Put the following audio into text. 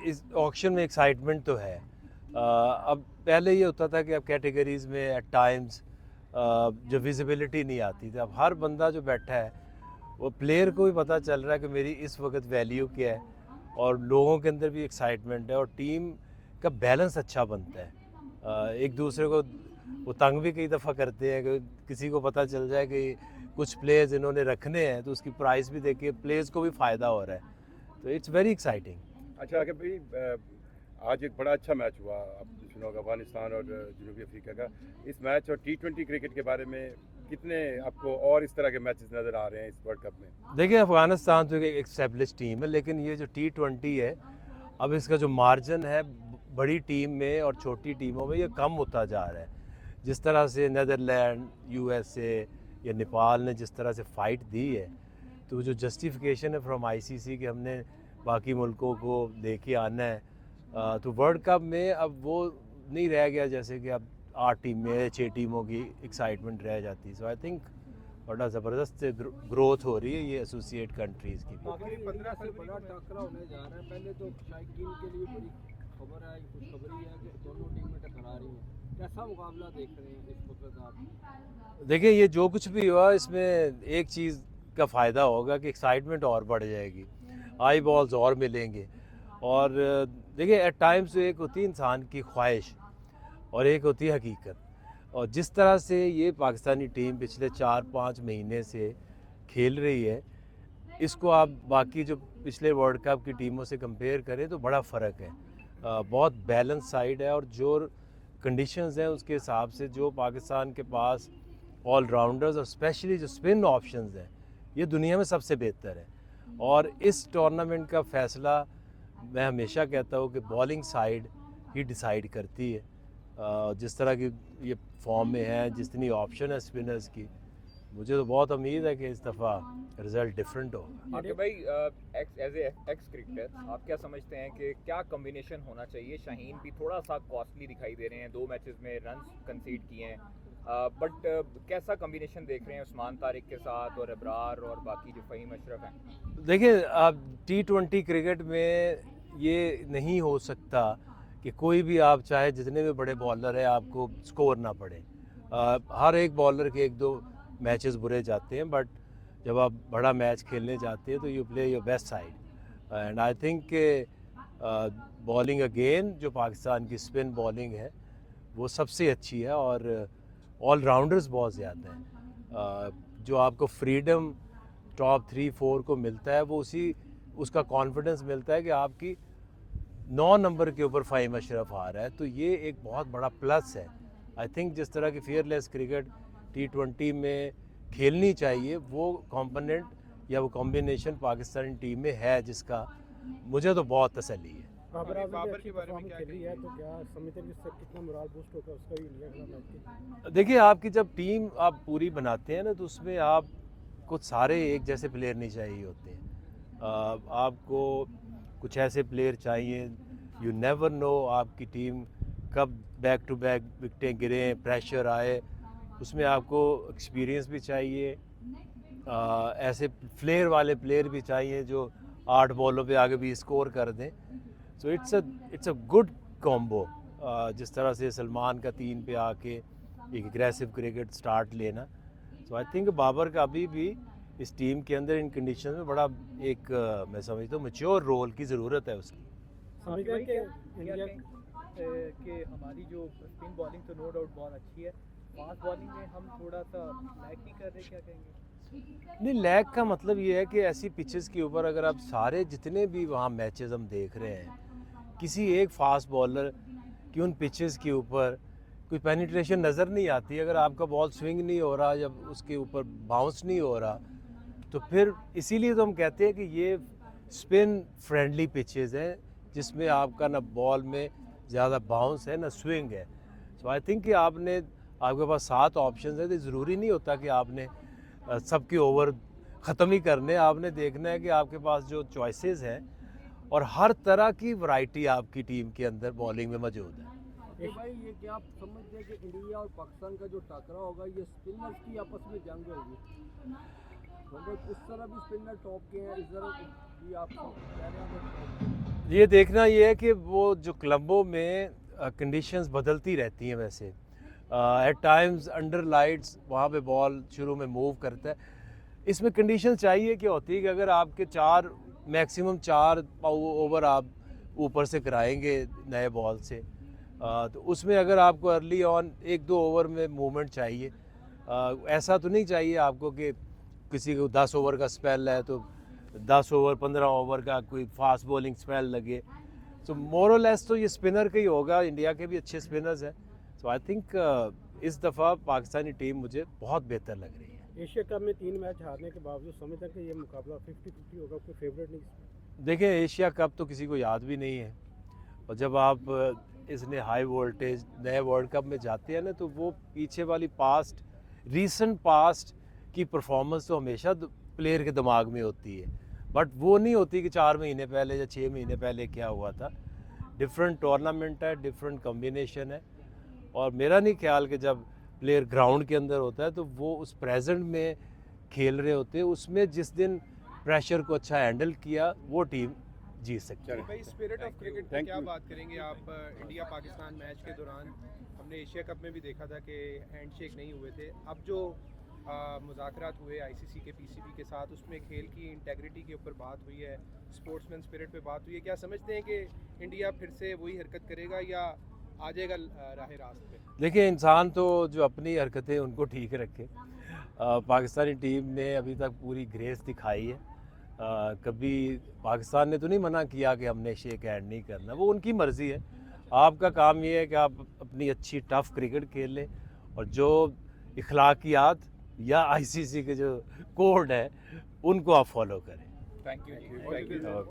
इस ऑक्शन में एक्साइटमेंट तो है। अब पहले ये होता था कि अब कैटेगरीज़ में एट टाइम्स जो विजिबिलिटी नहीं आती थी, अब हर बंदा जो बैठा है वो प्लेयर को भी पता चल रहा है कि मेरी इस वक्त वैल्यू क्या है, और लोगों के अंदर भी एक्साइटमेंट है और टीम का बैलेंस अच्छा बनता है। एक दूसरे को वो तंग भी कई दफ़ा करते हैं कि किसी को पता चल जाए कि कुछ प्लेयर्स इन्होंने रखने हैं तो उसकी प्राइस भी देख के प्लेयर्स को भी फ़ायदा हो रहा है, तो इट्स वेरी एक्साइटिंग। अच्छा कि भाई आज एक बड़ा अच्छा मैच हुआ, आप सुना होगा, अफगानिस्तान और जनूबी अफ्रीका का। इस मैच और T20 क्रिकेट के बारे में कितने आपको और इस तरह के मैचेस नज़र आ रहे हैं इस वर्ल्ड कप में? देखिए, अफ़गानिस्तान तो एक एस्टेब्लिश टीम है, लेकिन ये जो T20 है, अब इसका जो मार्जिन है बड़ी टीम में और छोटी टीमों में ये कम होता जा रहा है। जिस तरह से नीदरलैंड, USA या नेपाल ने जिस तरह से फ़ाइट दी है, तो जो जस्टिफिकेशन है फ्रॉम ICC कि हमने बाकी मुल्कों को लेके आना है, तो वर्ल्ड कप में अब वो नहीं रह गया जैसे कि अब 8 टीमें 6 टीमों की एक्साइटमेंट रह जाती। सो आई थिंक बड़ा ज़बरदस्त ग्रोथ हो रही है ये एसोसिएट कंट्रीज़ की भी। आखिरी 15 साल बड़ा टाकरा होने जा रहा है। पहले तो शायकीन के लिए बड़ी खबर है, खुशखबरी है कि दोनों टीमें टकरा रही हैं। कैसा मुकाबला देख रहे हैं इस वक्त आप? देखिए, ये जो कुछ भी हुआ इसमें एक चीज़ का फ़ायदा होगा कि एक्साइटमेंट और बढ़ जाएगी, आई बॉल्स और मिलेंगे। और देखिए, एट टाइम्स एक होती है इंसान की ख्वाहिश और एक होती है हकीकत, और जिस तरह से ये पाकिस्तानी टीम पिछले 4-5 महीने से खेल रही है, इसको आप बाकी जो पिछले वर्ल्ड कप की टीमों से कंपेयर करें तो बड़ा फ़र्क है। बहुत बैलेंस साइड है, और जो कंडीशंस हैं उसके हिसाब से जो पाकिस्तान के पास ऑलराउंडर्स और स्पेशली जो स्पिन ऑप्शंस हैं, ये दुनिया में सबसे बेहतर है। और इस टूर्नामेंट का फ़ैसला मैं हमेशा कहता हूँ कि बॉलिंग साइड ही डिसाइड करती है। जिस तरह की ये फॉर्म में है, जितनी ऑप्शन है स्पिनर्स की, मुझे तो बहुत उम्मीद है कि इस दफ़ा रिज़ल्ट डिफरेंट होगा। आगे भाई, एज ए एक्स क्रिकेटर आप क्या समझते हैं कि क्या कॉम्बिनेशन होना चाहिए? शाहीन भी थोड़ा सा कॉस्टली दिखाई दे रहे हैं, 2 मैचेस में रन कंसीड किए हैं, बट कैसा कॉम्बिनेशन देख रहे हैं उस्मान तारिक के साथ और अबरार और बाकी जो फ़हीम अशरफ हैं? देखिए, अब T20 क्रिकेट में ये नहीं हो सकता कि कोई भी, आप चाहे जितने भी बड़े बॉलर हैं, आपको स्कोर ना पड़े। हर एक बॉलर के 1-2 मैचेस बुरे जाते हैं, बट जब आप बड़ा मैच खेलने जाते हैं तो you play your best side. And I think bowling again जो पाकिस्तान की स्पिन बॉलिंग है वो सबसे अच्छी है, और ऑलराउंडर्स बहुत ज़्यादा हैं। जो आपको फ्रीडम टॉप 3-4 को मिलता है, वो उसका कॉन्फिडेंस मिलता है कि आपकी 9 नंबर के ऊपर फ़हीम अशरफ आ रहा है, तो ये एक बहुत बड़ा प्लस है। आई थिंक जिस तरह की फेयरलेस क्रिकेट T20 में खेलनी चाहिए, वो कंपोनेंट या वो कॉम्बिनेशन पाकिस्तानी टीम में है, जिसका मुझे तो बहुत तसल्ली है। बाबर के बारे में क्या खेली है तो क्या समझते हैं कि इससे कितना मोरल बूस्ट होगा उसका भी इंडिया के मैच की? देखिए, आपकी जब टीम आप पूरी बनाते हैं ना, तो उसमें आप कुछ सारे एक जैसे प्लेयर नहीं चाहिए होते हैं। आपको कुछ ऐसे प्लेयर चाहिए, यू नेवर नो आपकी टीम कब बैक टू बैक विकटें गिरें, प्रेशर आए, उसमें आपको एक्सपीरियंस भी चाहिए। ऐसे फ्लेयर वाले प्लेयर भी चाहिए जो 8 बॉलों पे आगे भी स्कोर कर दें। So it's a good combo. जिस तरह से सलमान का 3 पे आके एक एग्रेसिव क्रिकेट स्टार्ट लेना, सो आई थिंक बाबर का अभी भी इस टीम के अंदर इन कंडीशन में बड़ा एक मैं समझता हूँ मैच्योर रोल की ज़रूरत है उसकी। समझते हैं कि इंडिया कि हमारी जो स्पिन बॉलिंग तो नो डाउट बहुत अच्छी है, फास्ट बॉलिंग में हम थोड़ा सा लैग नहीं कर रहे, क्या कहेंगे? नहीं, लैग का मतलब ये है कि ऐसी पिचेस के ऊपर अगर आप सारे जितने भी वहाँ मैचेस हम देख रहे हैं, किसी एक फास्ट बॉलर की उन पिचेस के ऊपर कोई पेनिट्रेशन नज़र नहीं आती। अगर आपका बॉल स्विंग नहीं हो रहा, जब उसके ऊपर बाउंस नहीं हो रहा, तो फिर इसीलिए तो हम कहते हैं कि ये स्पिन फ्रेंडली पिचेस हैं, जिसमें आपका ना बॉल में ज़्यादा बाउंस है ना स्विंग है। सो आई थिंक कि आपके पास 7 ऑप्शन है, तो ज़रूरी नहीं होता कि आपने सबके ओवर ख़त्म ही करने। आपने देखना है कि आपके पास जो चॉइसेस हैं, और हर तरह की वैरायटी आपकी टीम के अंदर बॉलिंग में मौजूद है। तो भाई ये क्या आप समझते हैं कि इंडिया और पाकिस्तान का जो टकराव होगा ये स्पिनर्स की आपस में जंग होगी? मतलब उस तरह भी स्पिनर टॉप के हैं, इस तरह भी आप कह रहे हैं कि top के। ये देखना ये है कि वो जो क्लबों में कंडीशंस बदलती रहती हैं वैसे एट टाइम्स अंडर लाइट्स वहाँ पे बॉल शुरू में मूव करता है। इसमें कंडीशन चाहिए क्या होती है कि अगर आपके मैक्सिमम 4 ओवर आप ऊपर से कराएंगे नए बॉल से तो उसमें अगर आपको अर्ली ऑन 1-2 ओवर में मूवमेंट चाहिए। ऐसा तो नहीं चाहिए आपको कि किसी को 10 ओवर का स्पेल है तो 10 ओवर 15 ओवर का कोई फास्ट बॉलिंग स्पेल लगे। सो मोर और लेस तो ये स्पिनर का ही होगा। इंडिया के भी अच्छे स्पिनर्स हैं। सो आई थिंक इस दफ़ा पाकिस्तानी टीम मुझे बहुत बेहतर लग रही है। एशिया कप में 3 मैच हारने के बावजूद समझते हैं कि ये मुकाबला 50-50 होगा, कोई फेवरेट नहीं? देखें एशिया कप तो किसी को याद भी नहीं है और जब आप इसने हाई वोल्टेज नए वर्ल्ड कप में जाते हैं ना तो वो पीछे वाली रीसेंट पास्ट की परफॉर्मेंस तो हमेशा प्लेयर के दिमाग में होती है, बट वो नहीं होती कि 4 महीने पहले या 6 महीने पहले क्या हुआ था। डिफरेंट टूर्नामेंट है, डिफरेंट कॉम्बिनेशन है और मेरा नहीं ख्याल कि जब प्लेयर ग्राउंड के अंदर होता है तो वो उस प्रेजेंट में खेल रहे होते हैं, उसमें जिस दिन प्रेशर को अच्छा हैंडल किया वो टीम जीत सकती है। भाई स्पिरिट ऑफ क्रिकेट की Thank क्या you. बात करेंगे आप? इंडिया पाकिस्तान मैच के दौरान हमने एशिया कप में भी देखा था कि हैंडशेक नहीं हुए थे। अब जो मुज़ाकरात हुए आईसीसी के पीसीबी के साथ, उसमें खेल की इंटेग्रिटी के ऊपर बात हुई है, स्पोर्ट्समैन स्पिरिट पे बात हुई है। क्या समझते हैं कि इंडिया फिर से वही हरकत करेगा या आ जाएगा राह रास्त पे? देखिए इंसान तो जो अपनी हरकतें उनको ठीक रखे। पाकिस्तानी टीम ने अभी तक पूरी ग्रेस दिखाई है। कभी पाकिस्तान ने तो नहीं मना किया कि हमने शेक हैंड नहीं करना, वो उनकी मर्ज़ी है। आपका काम ये है कि आप अपनी अच्छी टफ़ क्रिकेट खेल लें और जो इखलाकियात या आईसीसी के जो कोड है उनको आप फॉलो करें। Thank you. Thank you.